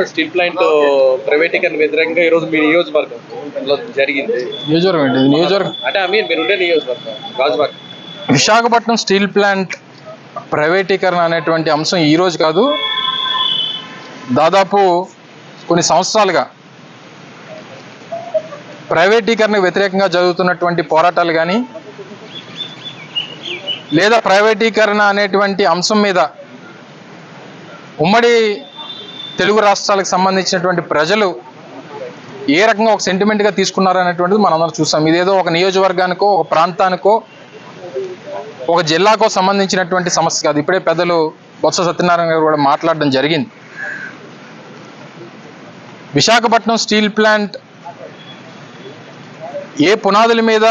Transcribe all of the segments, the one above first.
Steel plant ప్రైవేటీకరణ వ్యతిరేకంగా ఈ రోజు మీ నియోజకవర్గంలో జరిగింది. నియోజకవర్గం అంటే మీరు ఉండే నియోజకవర్గం గాజువాక. విశాఖపట్నం స్టీల్ ప్లాంట్ ప్రైవేటీకరణ అనేటువంటి అంశం ఈ రోజు కాదు, దాదాపు కొన్ని సంవత్సరాలుగా ప్రైవేటీకరణకు వ్యతిరేకంగా జరుగుతున్నటువంటి పోరాటాలు కానీ లేదా ప్రైవేటీకరణ అనేటువంటి అంశం మీద ఉమ్మడి తెలుగు రాష్ట్రాలకు సంబంధించినటువంటి ప్రజలు ఏ రకంగా ఒక సెంటిమెంట్గా తీసుకున్నారు అనేటువంటిది మనందరం చూసాం. ఇదేదో ఒక నియోజకవర్గానికో ఒక ప్రాంతానికో ఒక జిల్లాకో సంబంధించినటువంటి సమస్య కాదు. ఇప్పుడే పెద్దలు బొత్స సత్యనారాయణ గారు కూడా మాట్లాడడం జరిగింది. విశాఖపట్నం స్టీల్ ప్లాంట్ ఏ పునాదుల మీద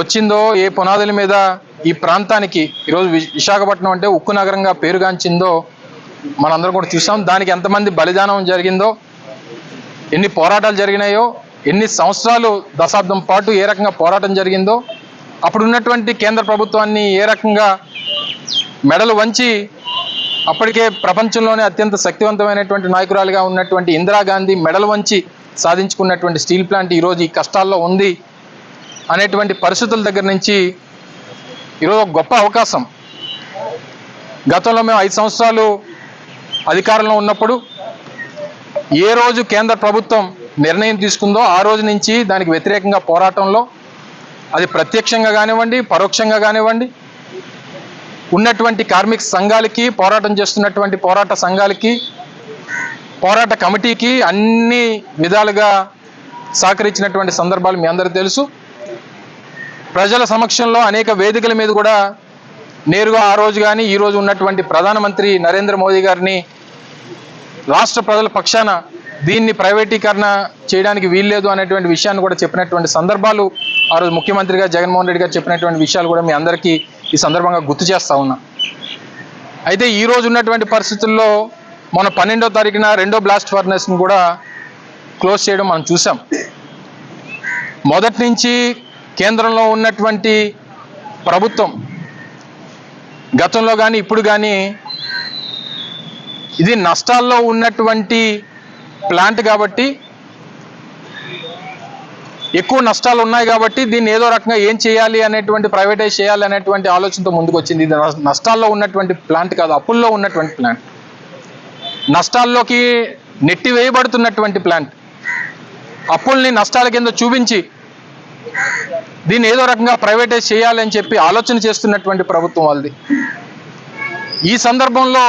వచ్చిందో, ఏ పునాదుల మీద ఈ ప్రాంతానికి ఈరోజు విశాఖపట్నం అంటే ఉక్కు నగరంగా పేరుగాంచిందో మనందరం కూడా చూసాం. దానికి ఎంతమంది బలిదానం జరిగిందో, ఎన్ని పోరాటాలు జరిగినాయో, ఎన్ని సంవత్సరాలు దశాబ్దం పాటు ఏ రకంగా పోరాటం జరిగిందో, అప్పుడు ఉన్నటువంటి కేంద్ర ప్రభుత్వాన్ని ఏ రకంగా మెడలు వంచి అప్పటికే ప్రపంచంలోనే అత్యంత శక్తివంతమైనటువంటి నాయకురాలుగా ఉన్నటువంటి ఇందిరాగాంధీ మెడలు వంచి సాధించుకున్నటువంటి స్టీల్ ప్లాంట్ ఈరోజు ఈ కష్టాల్లో ఉంది అనేటువంటి పరిస్థితుల దగ్గర నుంచి ఈరోజు ఒక గొప్ప అవకాశం. గతంలో మేము 5 సంవత్సరాలు అధికారంలో ఉన్నప్పుడు ఏ రోజు కేంద్ర ప్రభుత్వం నిర్ణయం తీసుకుందో ఆ రోజు నుంచి దానికి వ్యతిరేకంగా పోరాటంలో, అది ప్రత్యక్షంగా కానివ్వండి పరోక్షంగా కానివ్వండి, ఉన్నటువంటి కార్మిక సంఘాలకి, పోరాటం చేస్తున్నటువంటి పోరాట సంఘాలకి, పోరాట కమిటీకి అన్ని విధాలుగా సహకరించినటువంటి సందర్భాలు మీ అందరికీ తెలుసు. ప్రజల సమక్షంలో అనేక వేదికల మీద కూడా నేరుగా ఆ రోజు కానీ ఈ రోజు ఉన్నటువంటి ప్రధానమంత్రి నరేంద్ర మోదీ గారిని రాష్ట్ర ప్రజల పక్షాన దీన్ని ప్రైవేటీకరణ చేయడానికి వీల్లేదు అనేటువంటి విషయాన్ని కూడా చెప్పినటువంటి సందర్భాలు, ఆ రోజు ముఖ్యమంత్రిగా జగన్మోహన్ రెడ్డి గారు చెప్పినటువంటి విషయాలు కూడా మీ అందరికీ ఈ సందర్భంగా గుర్తు చేస్తా ఉన్నా. అయితే ఈ రోజు ఉన్నటువంటి పరిస్థితుల్లో మన 12వ తారీఖున 2వ బ్లాస్ట్ ఫర్నెస్ని కూడా క్లోజ్ చేయడం మనం చూసాం. మొదటి నుంచి కేంద్రంలో ఉన్నటువంటి ప్రభుత్వం గతంలో కానీ ఇప్పుడు కానీ ఇది నష్టాల్లో ఉన్నటువంటి ప్లాంట్ కాబట్టి, ఎక్కువ నష్టాలు ఉన్నాయి కాబట్టి దీన్ని ఏదో రకంగా ఏం చేయాలి అనేటువంటి, ప్రైవేటైజ్ చేయాలి అనేటువంటి ఆలోచనతో ముందుకు వచ్చింది. ఇది నష్టాల్లో ఉన్నటువంటి ప్లాంట్ కాదు, అప్పుల్లో ఉన్నటువంటి ప్లాంట్, నష్టాల్లోకి నెట్టివేయబడుతున్నటువంటి ప్లాంట్. అప్పుల్ని నష్టాల కింద చూపించి దీన్ని ఏదో రకంగా ప్రైవేటైజ్ చేయాలి అని చెప్పి ఆలోచన చేస్తున్నటువంటి ప్రభుత్వం వాళ్ళది. ఈ సందర్భంలో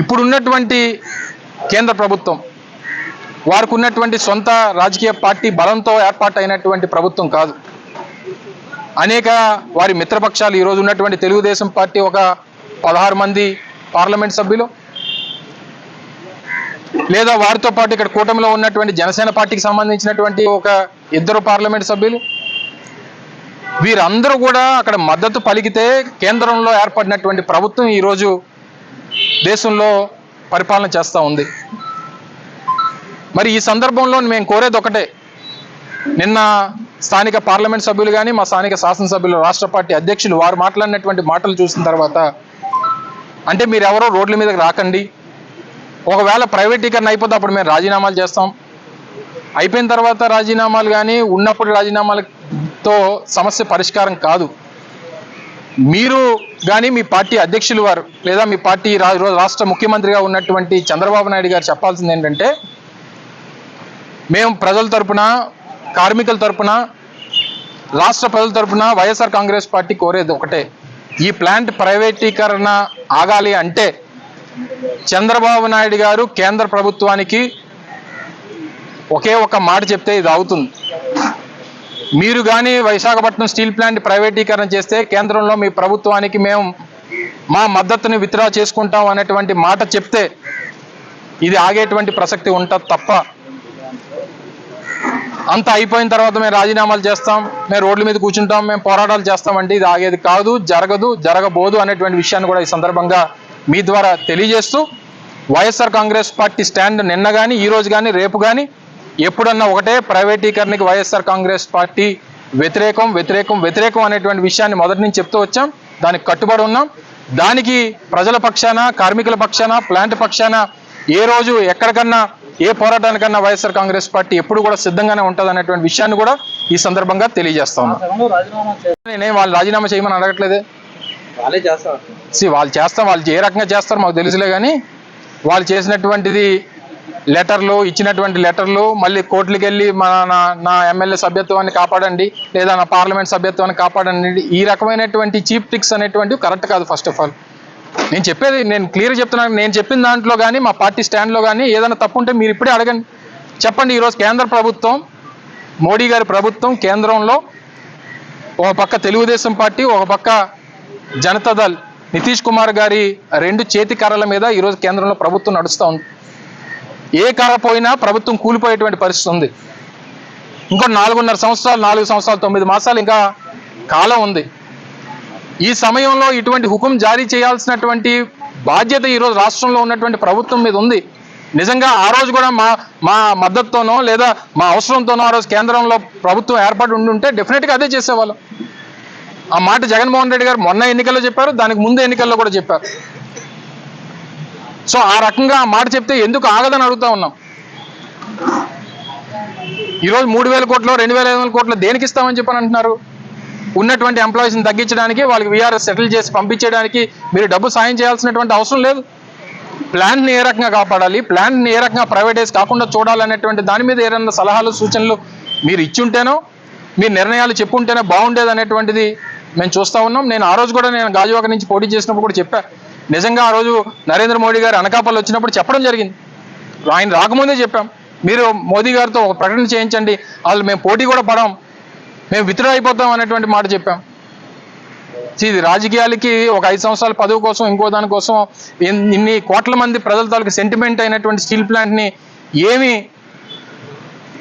ఇప్పుడున్నటువంటి కేంద్ర ప్రభుత్వం వారికి ఉన్నటువంటి సొంత రాజకీయ పార్టీ బలంతో ఏర్పాటైనటువంటి ప్రభుత్వం కాదు. అనేక వారి మిత్రపక్షాలు, ఈరోజు ఉన్నటువంటి తెలుగుదేశం పార్టీ ఒక 16 మంది పార్లమెంట్ సభ్యులు, లేదా వారితో పాటు ఇక్కడ కూటమిలో ఉన్నటువంటి జనసేన పార్టీకి సంబంధించినటువంటి ఒక 2 పార్లమెంట్ సభ్యులు, వీరందరూ కూడా అక్కడ మద్దతు పలికితే కేంద్రంలో ఏర్పడినటువంటి ప్రభుత్వం ఈరోజు దేశంలో పరిపాలన చేస్తూ ఉంది. మరి ఈ సందర్భంలో మేము కోరేది ఒకటే, నిన్న స్థానిక పార్లమెంట్ సభ్యులు కానీ మా స్థానిక శాసనసభ్యులు, రాష్ట్ర పార్టీ అధ్యక్షులు వారు మాట్లాడినటువంటి మాటలు చూసిన తర్వాత, అంటే మీరు ఎవరో రోడ్ల మీదకి రాకండి, ఒకవేళ ప్రైవేటీకరణ అయిపోతే అప్పుడు మేము రాజీనామాలు చేస్తాం, అయిపోయిన తర్వాత రాజీనామాలు కానీ ఉన్నప్పుడు రాజీనామాలతో సమస్య పరిష్కారం కాదు. మీరు కానీ మీ పార్టీ అధ్యక్షులు వారు లేదా మీ పార్టీ రాష్ట్ర ముఖ్యమంత్రిగా ఉన్నటువంటి చంద్రబాబు నాయుడు గారు చెప్పాల్సింది ఏంటంటే, మేము ప్రజల తరపున, కార్మికుల తరపున, రాష్ట్ర ప్రజల తరపున వైఎస్ఆర్ కాంగ్రెస్ పార్టీ కోరేది ఒకటే, ఈ ప్లాంట్ ప్రైవేటీకరణ ఆగాలి అంటే చంద్రబాబు నాయుడు గారు కేంద్ర ప్రభుత్వానికి ఒకే ఒక మాట చెప్తే ఇది అవుతుంది. మీరు కానీ విశాఖపట్నం స్టీల్ ప్లాంట్ ప్రైవేటీకరణ చేస్తే కేంద్రంలో మీ ప్రభుత్వానికి మేము మా మద్దతుని విత్డ్రా చేసుకుంటాం అనేటువంటి మాట చెప్తే ఇది ఆగేటువంటి ప్రసక్తి ఉంటుంది తప్ప, అంతా అయిపోయిన తర్వాత మేము రాజీనామాలు చేస్తాం, మేము రోడ్ల మీద కూర్చుంటాం, మేము పోరాటాలు చేస్తామంటే ఇది ఆగేది కాదు, జరగదు, జరగబోదు అనేటువంటి విషయాన్ని కూడా ఈ సందర్భంగా మీ ద్వారా తెలియజేస్తూ, వైఎస్ఆర్ కాంగ్రెస్ పార్టీ స్టాండ్ నిన్న కానీ ఈ రోజు కానీ రేపు కానీ ఎప్పుడన్నా ఒకటే, ప్రైవేటీకరణకి వైఎస్ఆర్ కాంగ్రెస్ పార్టీ వ్యతిరేకం వ్యతిరేకం వ్యతిరేకం అనేటువంటి విషయాన్ని మొదటి నుంచి చెప్తూ వచ్చాం, దానికి కట్టుబడి ఉన్నాం. దానికి ప్రజల పక్షాన, కార్మికుల పక్షాన, ప్లాంట్ పక్షాన ఏ రోజు ఎక్కడికన్నా ఏ పోరాటానికన్నా వైఎస్ఆర్ కాంగ్రెస్ పార్టీ ఎప్పుడు కూడా సిద్ధంగానే ఉంటుంది అనేటువంటి విషయాన్ని కూడా ఈ సందర్భంగా తెలియజేస్తా ఉన్నాను. నేనేం వాళ్ళు రాజీనామా చేయమని అడగట్లేదే. వాళ్ళే చేస్తారు. వాళ్ళు చేస్తాం, వాళ్ళు ఏ రకంగా చేస్తారో మాకు తెలుసులే, కానీ వాళ్ళు చేసినటువంటిది లెటర్లు, ఇచ్చినటువంటి లెటర్లు, మళ్ళీ కోర్టులకు వెళ్ళి నా ఎమ్మెల్యే సభ్యత్వాన్ని కాపాడండి, లేదా నా పార్లమెంట్ సభ్యత్వాన్ని కాపాడండి, ఈ రకమైనటువంటి చీప్ ట్రిక్స్ అనేటువంటివి కరెక్ట్ కాదు. ఫస్ట్ ఆఫ్ ఆల్ నేను క్లియర్గా చెప్తున్నాను. నేను చెప్పిన దాంట్లో కానీ మా పార్టీ స్టాండ్లో కానీ ఏదైనా తప్పు ఉంటే మీరు ఇప్పుడే అడగండి, చెప్పండి. ఈరోజు కేంద్ర ప్రభుత్వం, మోడీ గారి ప్రభుత్వం కేంద్రంలో ఒక పక్క తెలుగుదేశం పార్టీ, ఒక పక్క జనతాదళ్ నితీష్ కుమార్ గారి 2 చేతి కర్రల మీద ఈరోజు కేంద్రంలో ప్రభుత్వం నడుస్తూ ఉంది. ఏ కర్ర పోయినా ప్రభుత్వం కూలిపోయేటువంటి పరిస్థితి ఉంది. ఇంకో 4 సంవత్సరాలు 9 మాసాలు ఇంకా కాలం ఉంది. ఈ సమయంలో ఇటువంటి హుకుం జారీ చేయాల్సినటువంటి బాధ్యత ఈరోజు రాష్ట్రంలో ఉన్నటువంటి ప్రభుత్వం మీద ఉంది. నిజంగా ఆ రోజు కూడా మా మద్దతుతోనో లేదా మా అవసరంతోనో ఆ రోజు కేంద్రంలో ప్రభుత్వం ఏర్పాటు ఉంటే డెఫినెట్గా అదే చేసేవాళ్ళం. ఆ మాట జగన్మోహన్ రెడ్డి గారు మొన్న ఎన్నికల్లో చెప్పారు, దానికి ముందు ఎన్నికల్లో కూడా చెప్పారు. సో ఆ రకంగా ఆ మాట చెప్తే ఎందుకు ఆగదని అడుగుతా ఉన్నాం. ఈరోజు 3,000 కోట్లు 2,500 కోట్లు దేనికి ఇస్తామని చెప్పని అంటున్నారు? ఉన్నటువంటి ఎంప్లాయీస్ని తగ్గించడానికి, వాళ్ళకి వీఆర్ఎస్ సెటిల్ చేసి పంపించడానికి మీరు డబ్బు సాయం చేయాల్సినటువంటి అవసరం లేదు. ప్లాంట్ని ఏ రకంగా కాపాడాలి, ప్లాంట్ని ఏ రకంగా ప్రైవేటైజ్ కాకుండా చూడాలనేటువంటి దాని మీద ఏదైనా సలహాలు, సూచనలు మీరు ఇచ్చుంటేనో, మీరు నిర్ణయాలు చెప్పుంటేనే బాగుండేది అనేటువంటిది మేము చూస్తూ ఉన్నాం. నేను ఆ రోజు కూడా గాజువాక నుంచి పోటీ చేసినప్పుడు కూడా చెప్పా. నిజంగా ఆ రోజు నరేంద్ర మోడీ గారు అనకాపల్లి వచ్చినప్పుడు చెప్పడం జరిగింది. ఆయన రాకముందే చెప్పాం, మీరు మోదీ గారితో ఒక ప్రకటన చేయించండి, వాళ్ళు మేము పోటీ కూడా పడాం, మేము విత్డ్రా అయిపోతాం అనేటువంటి మాట చెప్పాం. ఇది రాజకీయాలకి ఒక 5 సంవత్సరాల పదవి కోసం, ఇంకో దానికోసం ఇన్ని కోట్ల మంది ప్రజల తాలూకు సెంటిమెంట్ అయినటువంటి స్టీల్ ప్లాంట్ని ఏమి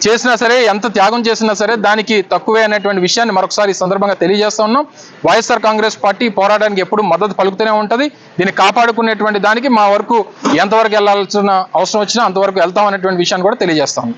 చేసినా సరే, ఎంత త్యాగం చేసినా సరే దానికి తక్కువే అనేటువంటి విషయాన్ని మరొకసారి ఈ సందర్భంగా తెలియజేస్తా ఉన్నాం. వైఎస్ఆర్ కాంగ్రెస్ పార్టీ పోరాటానికి ఎప్పుడు మద్దతు పలుకుతూనే ఉంటుంది. దీన్ని కాపాడుకునేటువంటి దానికి మా వరకు ఎంతవరకు వెళ్లాల్సిన అవసరం వచ్చినా అంతవరకు వెళ్తాం అనేటువంటి విషయాన్ని కూడా తెలియజేస్తాం.